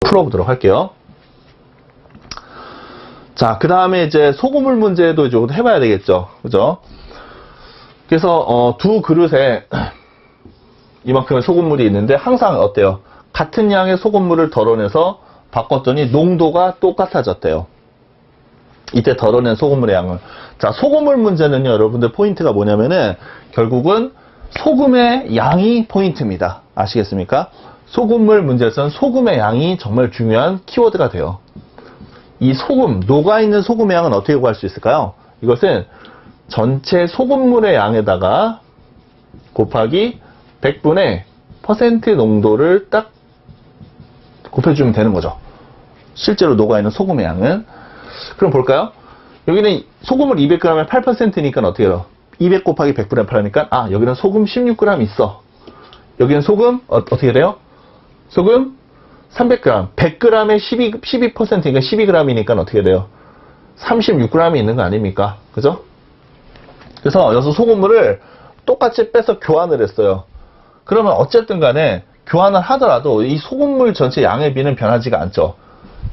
풀어보도록 할게요. 자, 그 다음에 이제 소금물 문제도 이제 해봐야 되겠죠. 그죠? 그래서, 두 그릇에 이만큼의 소금물이 있는데 항상 어때요? 같은 양의 소금물을 덜어내서 바꿨더니 농도가 똑같아졌대요. 이때 덜어낸 소금물의 양을. 자, 소금물 문제는요, 여러분들 포인트가 뭐냐면은 결국은 소금의 양이 포인트입니다. 아시겠습니까? 소금물 문제에서는 소금의 양이 정말 중요한 키워드가 돼요. 이 소금, 녹아있는 소금의 양은 어떻게 구할 수 있을까요? 이것은 전체 소금물의 양에다가 곱하기 100분의 퍼센트 농도를 딱 곱해주면 되는 거죠. 실제로 녹아있는 소금의 양은. 그럼 볼까요? 여기는 소금을 200g에 8%니까 어떻게 해요? 200 곱하기 100분의 8하니까 여기는 소금 16g 있어. 여기는 소금 어떻게 돼요? 소금 300g. 100g에 12%니까 12g이니까 어떻게 돼요? 36g이 있는 거 아닙니까? 그죠? 그래서 여기서 소금물을 똑같이 빼서 교환을 했어요. 그러면 어쨌든 간에 교환을 하더라도 이 소금물 전체 양의 비는 변하지가 않죠.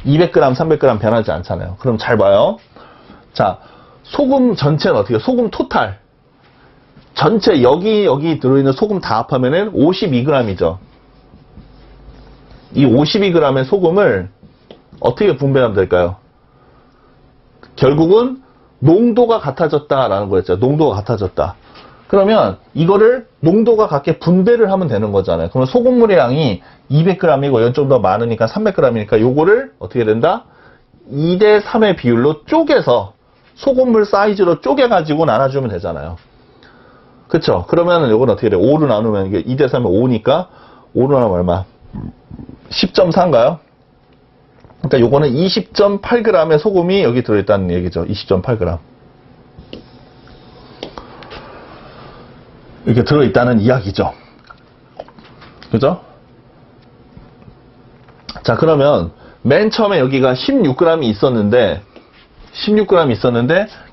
200g, 300g 변하지 않잖아요. 그럼 잘 봐요. 자, 소금 전체는 어떻게 해요? 소금 토탈. 전체 여기 들어있는 소금 다 합하면은 52g이죠. 이 52g의 소금을 어떻게 분배하면 될까요? 결국은 농도가 같아졌다라는 거였죠. 농도가 같아졌다. 그러면 이거를 농도가 같게 분배를 하면 되는 거잖아요. 그러면 소금물의 양이 200g이고 이건 좀 더 많으니까 300g이니까 요거를 어떻게 된다? 2대 3의 비율로 쪼개서 소금물 사이즈로 쪼개가지고 나눠주면 되잖아요. 그쵸? 그러면 요건 어떻게 돼요? 5로 나누면 이게 2대 3이 5니까 5로 나누면 얼마? 10.4인가요? 그러니까 요거는 20.8g의 소금이 여기 들어있다는 얘기죠. 20.8g. 이렇게 들어있다는 이야기죠. 그죠? 자, 그러면 맨 처음에 여기가 16g이 있었는데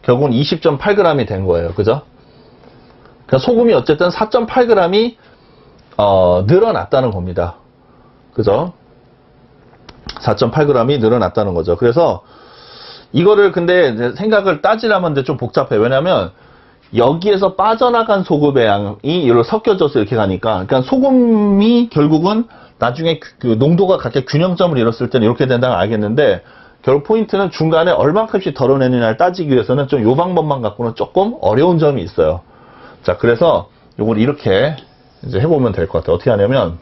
결국은 20.8g이 된 거예요. 그죠? 그러니까 소금이 어쨌든 4.8g이 늘어났다는 겁니다. 그죠? 4.8g이 늘어났다는 거죠. 그래서 이거를 근데 생각을 따지려면 좀 복잡해요. 왜냐면 여기에서 빠져나간 소금의 양이 이렇게 섞여져서 이렇게 가니까, 그러니까 소금이 결국은 나중에 그 농도가 같게 균형점을 이뤘을 때는 이렇게 된다는 걸 알겠는데, 결국 포인트는 중간에 얼만큼씩 덜어내느냐를 따지기 위해서는 좀 요 방법만 갖고는 조금 어려운 점이 있어요. 자, 그래서 요걸 이렇게 이제 해보면 될 것 같아요. 어떻게 하냐면,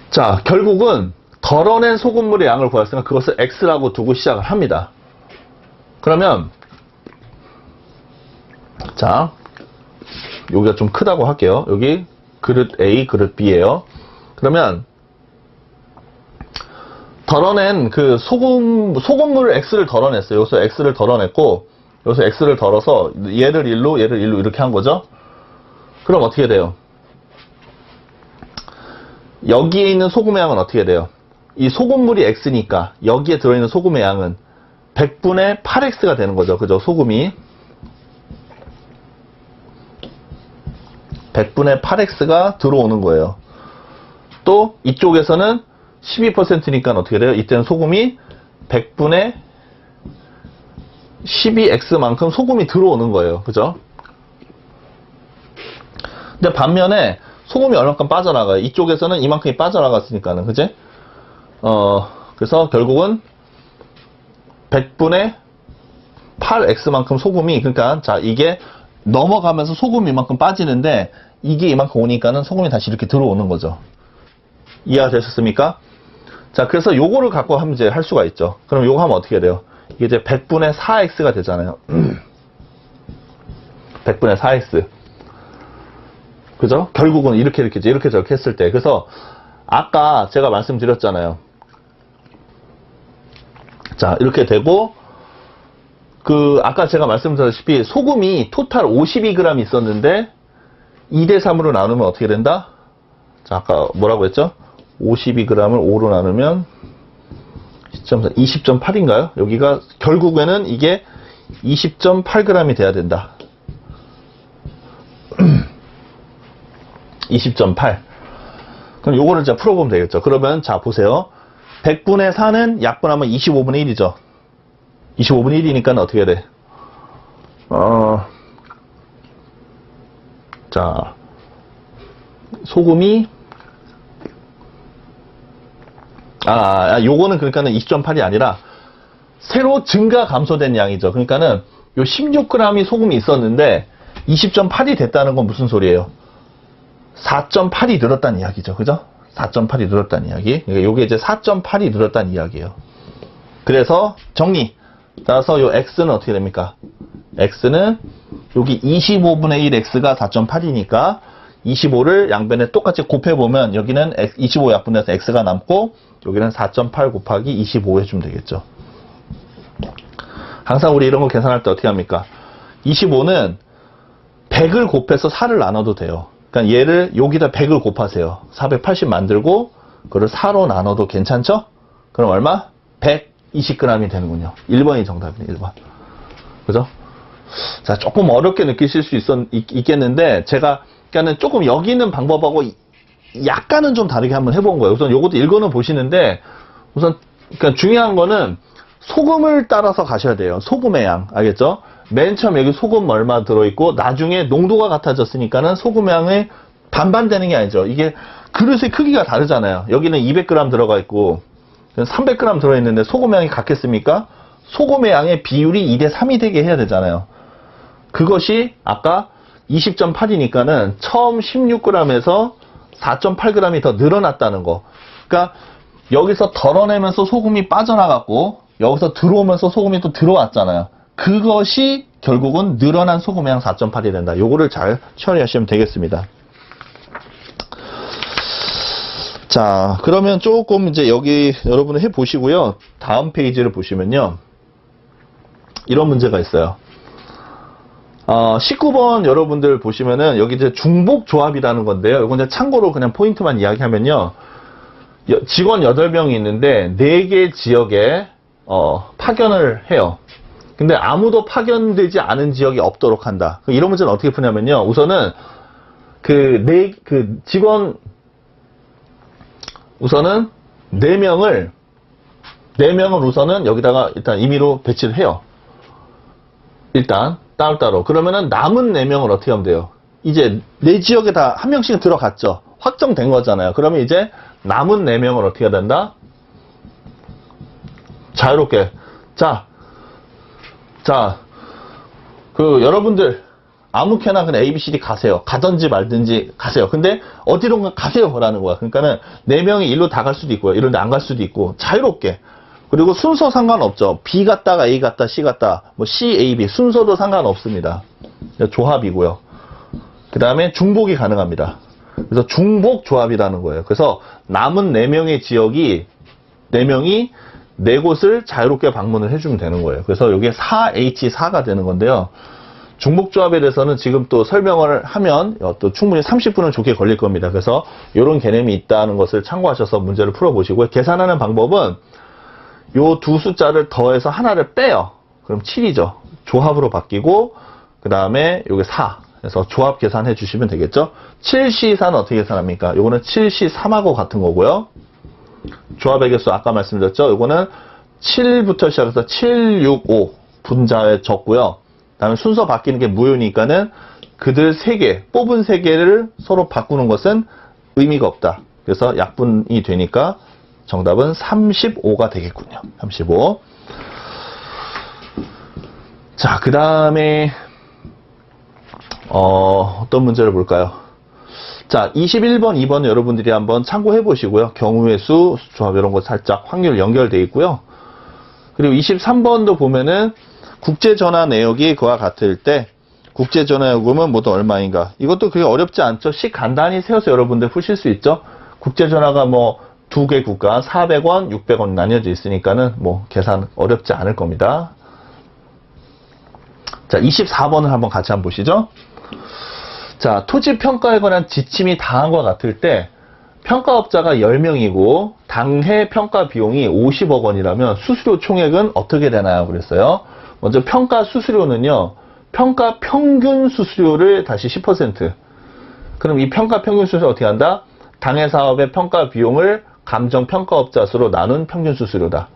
자, 결국은 덜어낸 소금물의 양을 구했으니까 그것을 X라고 두고 시작을 합니다. 그러면 자, 여기가 좀 크다고 할게요. 여기 그릇 A, 그릇 B예요. 그러면 덜어낸 그 소금물 X를 덜어냈어요. 여기서 X를 덜어냈고 여기서 X를 덜어서 얘를 1로 얘를 1로 이렇게 한 거죠. 그럼 어떻게 돼요? 여기에 있는 소금의 양은 어떻게 돼요? 이 소금물이 X니까 여기에 들어있는 소금의 양은 100분의 8X가 되는 거죠. 그죠? 소금이 100분의 8X가 들어오는 거예요. 또 이쪽에서는 12%니까 어떻게 돼요? 이때는 소금이 100분의 12X만큼 소금이 들어오는 거예요. 그죠? 근데 반면에 소금이 얼마큼 빠져나가요? 이쪽에서는 이만큼이 빠져나갔으니까는. 그지? 그래서 결국은 100분의 8X만큼 소금이, 그러니까 자, 이게 넘어가면서 소금이 이만큼 빠지는데 이게 이만큼 오니까는 소금이 다시 이렇게 들어오는 거죠. 이해가 되셨습니까? 자, 그래서 요거를 갖고 하면 이제 할 수가 있죠. 그럼 요거 하면 어떻게 돼요? 이게 이제 100분의 4X가 되잖아요. 100분의 4X. 그죠? 결국은 이렇게 저렇게 했을 때. 그래서 아까 제가 말씀드렸잖아요. 자, 이렇게 되고, 아까 제가 말씀드렸다시피, 소금이 토탈 52g 있었는데, 2대3으로 나누면 어떻게 된다? 자, 아까 뭐라고 했죠? 52g을 5로 나누면, 20.8인가요? 여기가, 결국에는 이게 20.8g이 돼야 된다. 20.8. 그럼 요거를 자 풀어보면 되겠죠. 그러면 자 보세요. 100분의 4는 약분하면 25분의 1이죠. 25분의 1이니까 어떻게 해야 돼? 자, 소금이 요거는 그러니까는 20.8이 아니라 새로 증가 감소된 양이죠. 그러니까는 요 16g이 소금이 있었는데 20.8이 됐다는 건 무슨 소리예요? 4.8이 늘었다는 이야기죠. 그죠? 4.8이 늘었다는 이야기. 그러니까 요게 이제 4.8이 늘었다는 이야기예요. 그래서 정리. 따라서 요 x는 어떻게 됩니까? x는 여기 25분의 1 x가 4.8이니까 25를 양변에 똑같이 곱해보면 여기는 25 약분해서 x가 남고 여기는 4.8 곱하기 25 해주면 되겠죠. 항상 우리 이런 거 계산할 때 어떻게 합니까? 25는 100을 곱해서 4를 나눠도 돼요. 그러니까 얘를 여기다 100을 곱하세요. 480 만들고 그걸 4로 나눠도 괜찮죠? 그럼 얼마? 120g이 되는군요. 1번이 정답이네. 1번. 그죠? 자, 조금 어렵게 느끼실 수 있겠는데 제가 그러니까는 조금 여기 있는 방법하고 약간은 좀 다르게 한번 해본 거예요. 우선 요것도 읽어는 보시는데 우선 그러니까 중요한 거는 소금을 따라서 가셔야 돼요. 소금의 양. 알겠죠? 맨 처음 여기 소금 얼마 들어있고 나중에 농도가 같아졌으니까는 소금 양의 반반 되는 게 아니죠. 이게 그릇의 크기가 다르잖아요. 여기는 200g 들어가 있고 300g 들어있는데 소금 양이 같겠습니까? 소금의 양의 비율이 2대 3이 되게 해야 되잖아요. 그것이 아까 20.8이니까는 처음 16g에서 4.8g이 더 늘어났다는 거. 그러니까 여기서 덜어내면서 소금이 빠져나갔고 여기서 들어오면서 소금이 또 들어왔잖아요. 그것이 결국은 늘어난 소금의 양 4.8이 된다. 요거를 잘 처리하시면 되겠습니다. 자, 그러면 조금 이제 여기 여러분은 해 보시고요. 다음 페이지를 보시면요. 이런 문제가 있어요. 19번 여러분들 보시면은 여기 이제 중복조합이라는 건데요. 이건 이제 참고로 그냥 포인트만 이야기하면요. 직원 8명이 있는데 4개 지역에 파견을 해요. 근데 아무도 파견되지 않은 지역이 없도록 한다. 이런 문제는 어떻게 푸냐면요. 우선은 우선은 4명을 우선은 여기다가 일단 임의로 배치를 해요. 일단 따로따로. 그러면은 남은 4명을 어떻게 하면 돼요? 이제 내 지역에 다 한 명씩 들어갔죠. 확정된 거잖아요. 그러면 이제 남은 4명을 어떻게 해야 된다? 자유롭게. 여러분들 아무렇게나 그냥 A, B, C, D 가세요. 가든지 말든지 가세요. 근데 어디론가 가세요 라는 거야. 그러니까는 4명이 일로 다 갈 수도 있고요. 이런 데 안 갈 수도 있고 자유롭게. 그리고 순서 상관없죠. B 갔다가 A 갔다 C 갔다 뭐 C, A, B 순서도 상관없습니다. 조합이고요. 그 다음에 중복이 가능합니다. 그래서 중복 조합이라는 거예요. 그래서 남은 4명의 지역이 4명이 4곳을 자유롭게 방문을 해주면 되는 거예요. 그래서 이게 4H4가 되는 건데요. 중복조합에 대해서는 지금 또 설명을 하면 또 충분히 30분은 좋게 걸릴 겁니다. 그래서 이런 개념이 있다는 것을 참고하셔서 문제를 풀어보시고요. 계산하는 방법은 요 두 숫자를 더해서 하나를 빼요. 그럼 7이죠. 조합으로 바뀌고 그 다음에 요게 4. 그래서 조합 계산해 주시면 되겠죠. 7C4는 어떻게 계산합니까? 요거는 7C3하고 같은 거고요. 조합의 개수 아까 말씀드렸죠. 요거는 7부터 시작해서 7, 6, 5 분자에 적고요. 그 다음에 순서 바뀌는 게 무효니까는 그들 3개, 뽑은 3개를 서로 바꾸는 것은 의미가 없다. 그래서 약분이 되니까 정답은 35가 되겠군요. 35. 자, 그 다음에 어떤 문제를 볼까요? 자, 21번, 2번 여러분들이 한번 참고해 보시고요. 경우의 수, 조합 이런 거 살짝 확률 연결되어 있고요. 그리고 23번도 보면은 국제전화 내역이 그와 같을 때 국제전화 요금은 모두 얼마인가? 이것도 그게 어렵지 않죠. 식 간단히 세워서 여러분들 푸실 수 있죠. 국제전화가 뭐 2개 국가 400원, 600원 나뉘어져 있으니까는 뭐 계산 어렵지 않을 겁니다. 자, 24번을 한번 같이 한번 보시죠. 자, 토지 평가에 관한 지침이 다음과 같을 때 평가업자가 10명이고 당해 평가 비용이 50억 원이라면 수수료 총액은 어떻게 되나요? 그랬어요. 먼저 평가 수수료는요. 평가 평균 수수료를 다시 10%. 그럼 이 평가 평균 수수료 어떻게 한다? 당해 사업의 평가 비용을 감정평가업자 수로 나눈 평균 수수료다.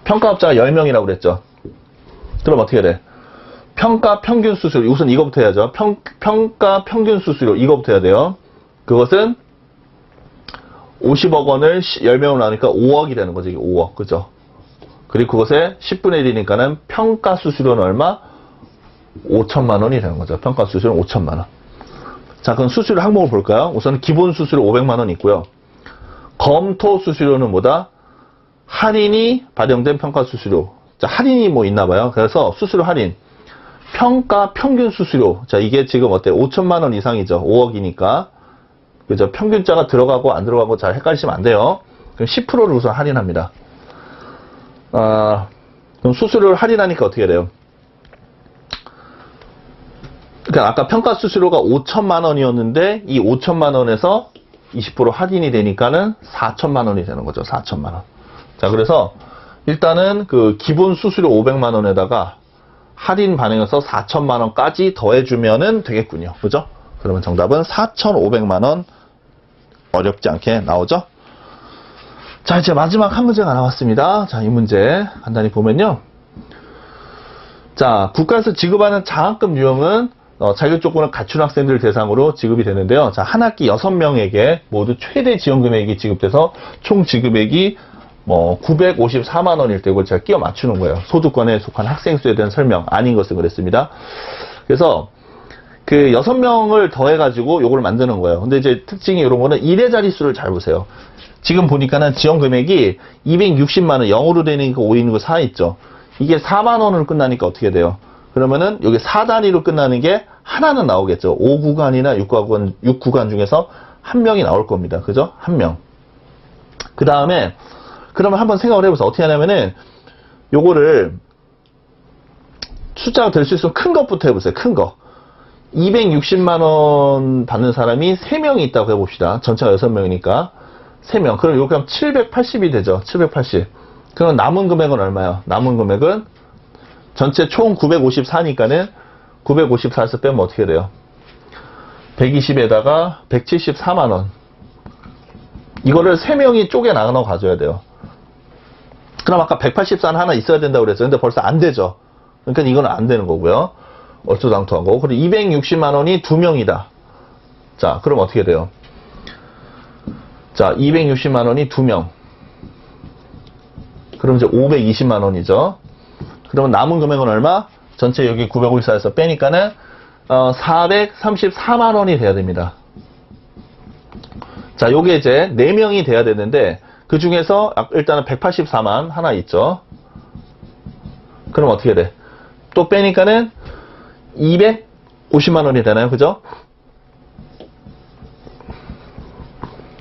평가업자가 10명이라고 그랬죠. 그럼 어떻게 돼? 평가 평균 수수료, 우선 이거부터 해야죠. 평가 평균 수수료, 이거부터 해야 돼요. 그것은 50억 원을 10명으로 나누니까 5억이 되는 거죠. 이게 5억. 그죠? 그리고 그것의 10분의 1이니까는 평가 수수료는 얼마? 5천만 원이 되는 거죠. 평가 수수료는 5천만 원. 자, 그럼 수수료 항목을 볼까요? 우선 기본 수수료 500만 원 있고요. 검토 수수료는 뭐다? 할인이 발행된 평가 수수료. 자, 할인이 뭐 있나 봐요. 그래서 수수료 할인. 평가 평균 수수료. 자, 이게 지금 어때요? 5천만 원 이상이죠. 5억이니까. 그죠? 평균자가 들어가고 안 들어가고 잘 헷갈리시면 안 돼요. 그럼 10%를 우선 할인합니다. 그럼 수수료를 할인하니까 어떻게 돼요? 그러니까 아까 평가 수수료가 5천만 원이었는데 이 5천만 원에서 20% 할인이 되니까는 4천만 원이 되는 거죠. 4천만 원. 자, 그래서 일단은 그 기본 수수료 500만 원에다가 할인 반영해서 4천만 원까지 더해주면은 되겠군요. 그죠? 그러면 정답은 4,500만 원 어렵지 않게 나오죠? 자, 이제 마지막 한 문제가 나왔습니다. 자, 이 문제 간단히 보면요. 자, 국가에서 지급하는 장학금 유형은 자격 조건을 갖춘 학생들 대상으로 지급이 되는데요. 자, 한 학기 6명에게 모두 최대 지원 금액이 지급돼서 총 지급액이 954만 원일 때 이걸 제가 끼워 맞추는 거예요. 소득권에 속한 학생 수에 대한 설명, 아닌 것은 그랬습니다. 그래서 그 6명을 더해가지고 요걸 만드는 거예요. 근데 이제 특징이 이런 거는 1의 자릿수를 잘 보세요. 지금 보니까는 지원 금액이 260만 원, 0으로 되니까 5 있는 거 4 있죠. 이게 4만 원으로 끝나니까 어떻게 돼요? 그러면은 여기 4단위로 끝나는 게 하나는 나오겠죠. 5구간이나 6구간 중에서 한 명이 나올 겁니다. 그죠? 한 명. 그 다음에 그러면 한번 생각을 해보세요. 어떻게 하냐면은 요거를 숫자가 될 수 있으면 큰 것부터 해보세요. 큰 거. 260만 원 받는 사람이 3명이 있다고 해봅시다. 전체가 6명이니까 3명. 그럼 요거 그럼 780이 되죠. 780. 그럼 남은 금액은 얼마예요? 남은 금액은 전체 총 954니까는 954에서 빼면 어떻게 돼요? 120에다가 174만 원. 이거를 3명이 쪼개 나눠 가져야 돼요. 그럼 아까 184는 하나 있어야 된다고 그랬죠. 근데 벌써 안 되죠. 그러니까 이거는 안 되는 거고요. 얼토당토한 거고. 그리고 260만 원이 2명이다. 자, 그럼 어떻게 돼요? 자, 260만 원이 2명. 그럼 이제 520만 원이죠. 그러면 남은 금액은 얼마? 전체 여기 954에서 빼니까는 434만 원이 돼야 됩니다. 자, 요게 이제 4명이 돼야 되는데 그 중에서 일단은 184만 하나 있죠. 그럼 어떻게 돼? 또 빼니까는 250만 원이 되나요? 그죠?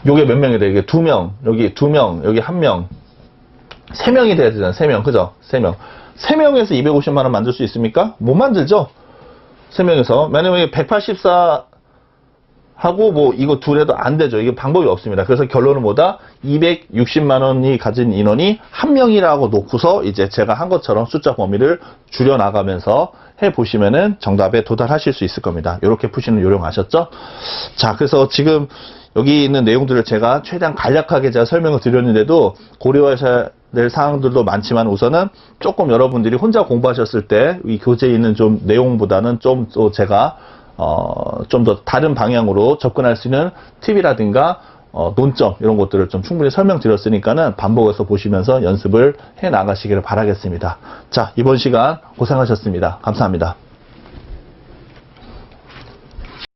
요게 몇 명이 돼? 이게 2명, 여기 2명, 여기 1명. 3명이 돼야 되잖아요. 3명. 그죠? 3명. 3명에서 250만 원 만들 수 있습니까? 못 만들죠? 3명에서. 왜냐면 184 하고 뭐 이거 둘 해도 안 되죠. 이게 방법이 없습니다. 그래서 결론은 뭐다? 260만 원이 가진 인원이 1명이라고 놓고서 이제 제가 한 것처럼 숫자 범위를 줄여 나가면서 해 보시면은 정답에 도달하실 수 있을 겁니다. 이렇게 푸시는 요령 아셨죠? 자, 그래서 지금 여기 있는 내용들을 제가 최대한 간략하게 제가 설명을 드렸는데도 고려하셔야 될 사항들도 많지만 우선은 조금 여러분들이 혼자 공부하셨을 때 이 교재에 있는 좀 내용보다는 좀 또 제가 좀 더 다른 방향으로 접근할 수 있는 팁이라든가 논점 이런 것들을 좀 충분히 설명드렸으니까는 반복해서 보시면서 연습을 해 나가시기를 바라겠습니다. 자, 이번 시간 고생하셨습니다. 감사합니다.